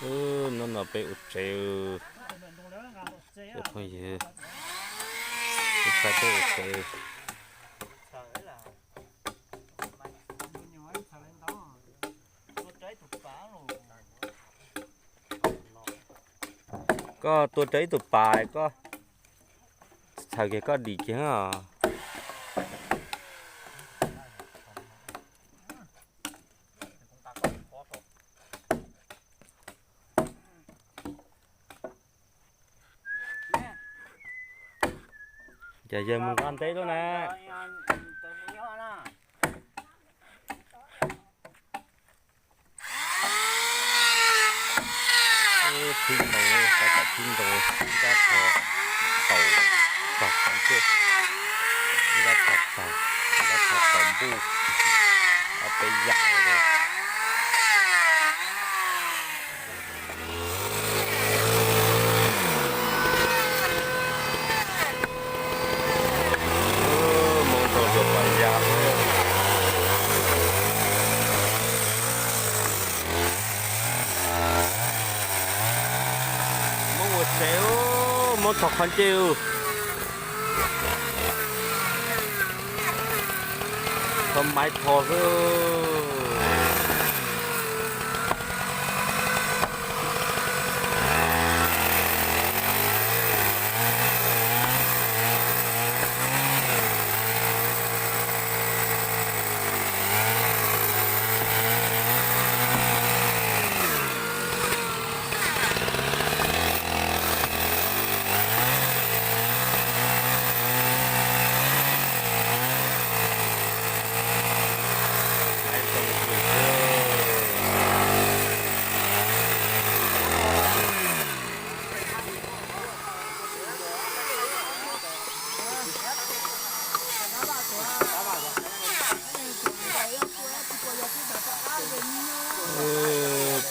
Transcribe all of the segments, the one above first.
nó bị ụt treo cái thôi gì cái phải bị ụt treo có tôi thấy tụi bài có thằng kia có đi kia à giờ giờ mình ăn té luôn nè thiên đồng cả cả thiên đồng ra thò tàu tàu không chưa ra thò tàu bu ở bên dạo rồi mong tàu được bằng dạo xéo một thọc khoan chiều không máy thò cơ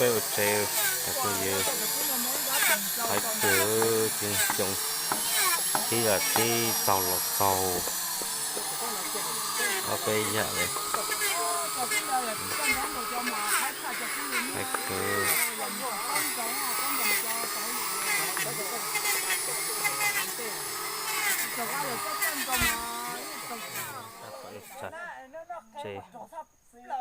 bèo treo cái gì phải cứ trồng khi là khi tàu lọt tàu ở bây giờ này phải cứ chặt chè chặt chè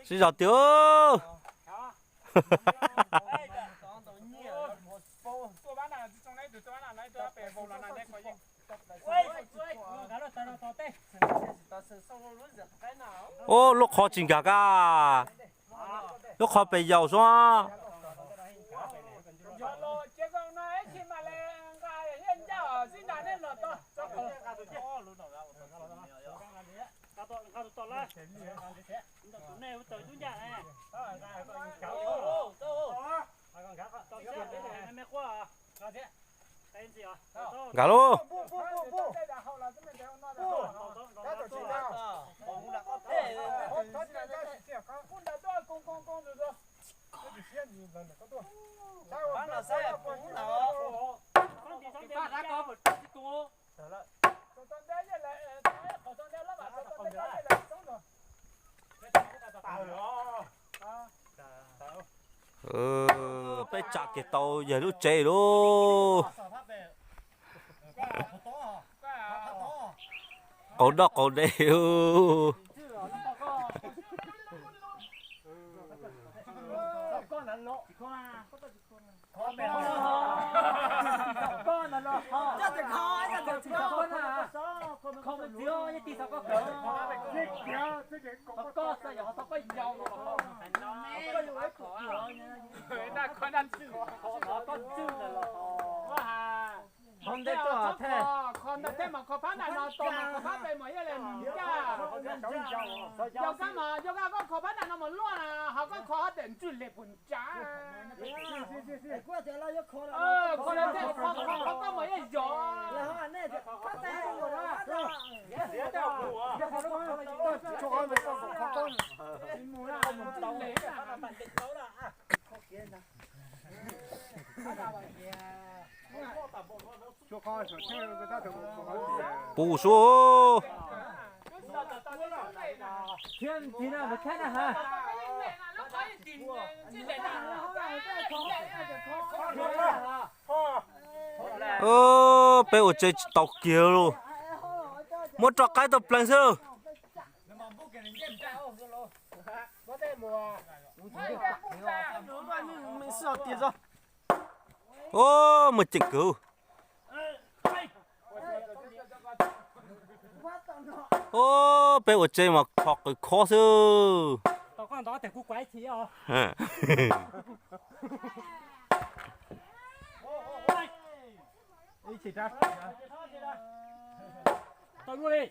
xin chào tiểu ô lúc khó chỉnh cả lúc khó bị giàu xóa gà lô bây chặt cái tàu giờ lúc chạy luôn cổ đỏ cổ đều 那这么可怕那那多么可怕被么一人家，要干嘛？要干个可怕那么乱啊，好个可等住日本家。可能这可个么一样。不说。天天啊，没看到哈。被我这倒掉了，我抓开到plan sơ. Ô, một chừng cứu. Ô,被我这嘛靠个靠sơ. 到光到得古怪题哦。一起打。到过来。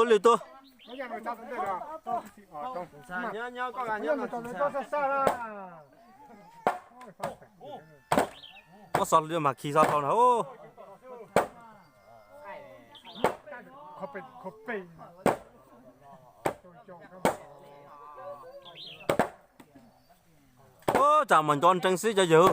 Lưu tôi. Có sọt liền mà khi sao thằng nào. Ô, chào mình cho anh Trân sĩ cho dự.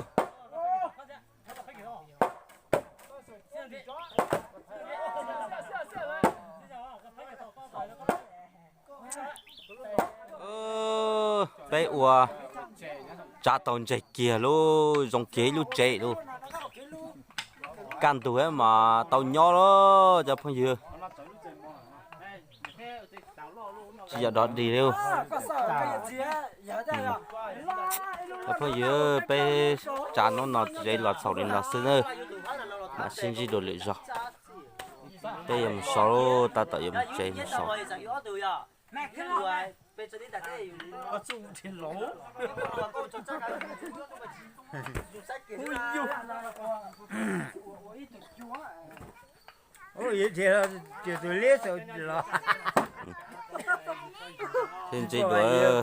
Bé ua cha tòn chạy kia luôn, dòng kế luôn chạy luôn. Can tuổi mà tàu nhỏ đó, cho phong dừa. Chỉ giờ đó đi đâu. Phong dừa bé cha nó chạy lọt sầu đến lọt sơn ơi. Mà xin gì đồ lựa rồi. Bé em sầu ta tự em chạy em sầu. Ôi, vậy thì tôi lấy rồi. Xin chị đùa.